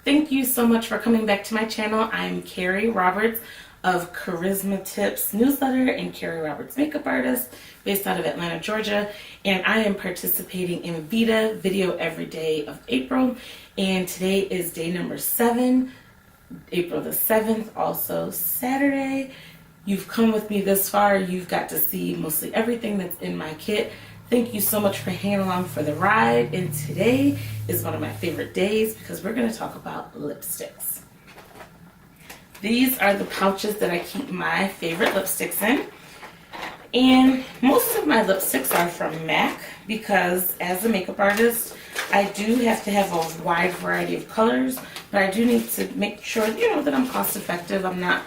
Thank you so much for coming back to my channel. I'm Carrie Roberts of Charisma Tips newsletter and Carrie Roberts makeup artist based out of Atlanta, Georgia. And I am participating in VIDA Video Every Day of April. And today is day number 7, April the 7th, also Saturday. You've come with me this far. You've got to see mostly everything that's in my kit. Thank you so much for hanging along for the ride. And today is one of my favorite days because we're going to talk about lipsticks. These are the pouches that I keep my favorite lipsticks in. And most of my lipsticks are from MAC because as a makeup artist, I do have to have a wide variety of colors, but I do need to make sure, that I'm cost effective. I'm not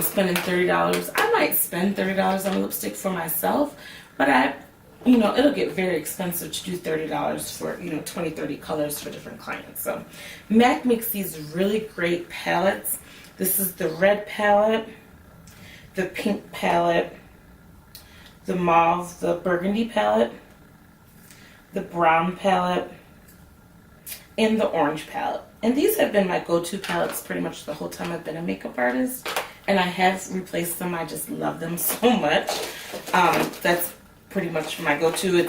spending $30. I might spend $30 on a lipstick for myself, but it'll get very expensive to do $30 for, 20, 30 colors for different clients. So MAC makes these really great palettes. This is the red palette, the pink palette, the mauve, the burgundy palette, the brown palette, and the orange palette. And these have been my go-to palettes pretty much the whole time I've been a makeup artist. And I have replaced them. I just love them so much. That's pretty much my go-to.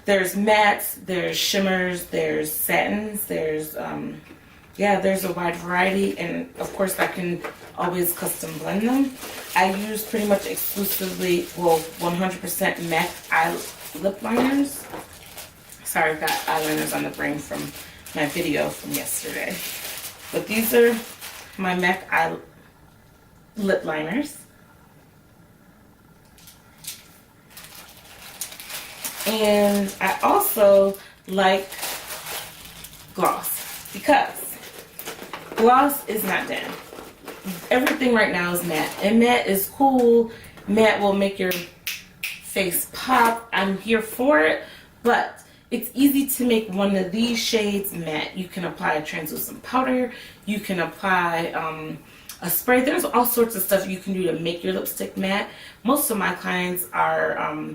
There's mattes, there's shimmers, there's satins, there's a wide variety, and of course I can always custom blend them. I use pretty much exclusively, 100% MAC lip liners. Sorry, I've got eyeliners on the brain from my video from yesterday. But these are my MAC lip liners. And I also like gloss because gloss is not dead. Everything right now is matte, and matte is cool. Matte will make your face pop. I'm here for it, but it's easy to make one of these shades matte. You can apply a translucent powder. You can apply a spray. There's all sorts of stuff you can do to make your lipstick matte. Most of my clients are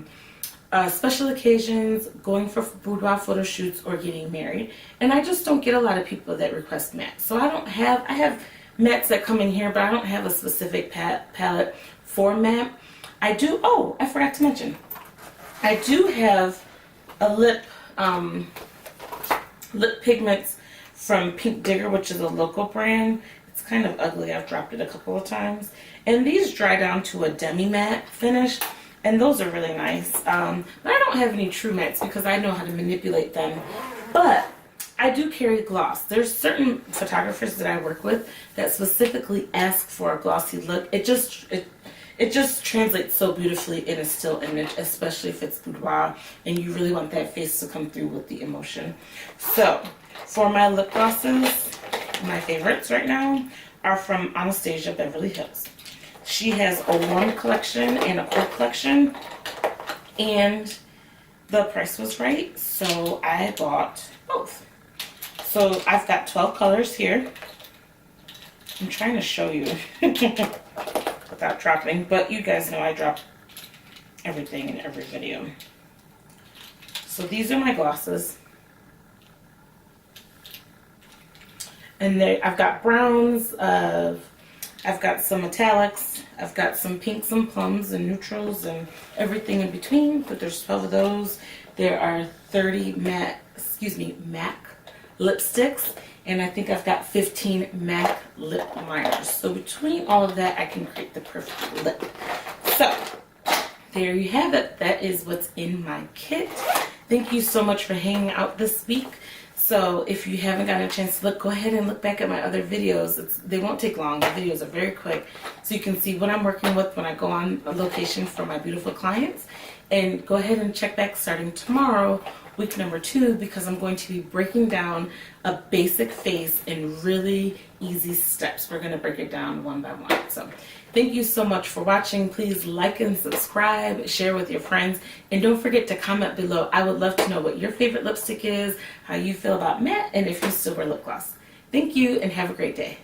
special occasions, going for boudoir photo shoots, or getting married. And I just don't get a lot of people that request matte. So I have mattes that come in here, but I don't have a specific palette for matte. I forgot to mention, I do have a lip pigments from Pink Digger, which is a local brand. It's kind of ugly. I've dropped it a couple of times. And these dry down to a demi-matte finish. And those are really nice. But I don't have any true mattes because I know how to manipulate them. But I do carry gloss. There's certain photographers that I work with that specifically ask for a glossy look. It just translates so beautifully in a still image, especially if it's boudoir and you really want that face to come through with the emotion. So for my lip glosses, my favorites right now are from Anastasia Beverly Hills. She has a warm collection and a cold collection, and the price was right, so I bought both. So I've got 12 colors here. I'm trying to show you without dropping, but you guys know I drop everything in every video. So these are my glosses. And I've got browns, I've got some metallics, I've got some pinks and plums and neutrals and everything in between, but there's 12 of those. There are 30 MAC lipsticks, and I think I've got 15 MAC lip liners. So between all of that, I can create the perfect lip. So there you have it. That is what's in my kit. Thank you so much for hanging out this week. So if you haven't gotten a chance to look, go ahead and look back at my other videos. They won't take long. The videos are very quick. So you can see what I'm working with when I go on a location for my beautiful clients. And go ahead and check back starting tomorrow, week number 2, because I'm going to be breaking down a basic face in really easy steps. We're going to break it down one by one. So thank you so much for watching. Please like and subscribe, share with your friends, and don't forget to comment below. I would love to know what your favorite lipstick is, how you feel about matte, and if you still wear lip gloss. Thank you, and have a great day.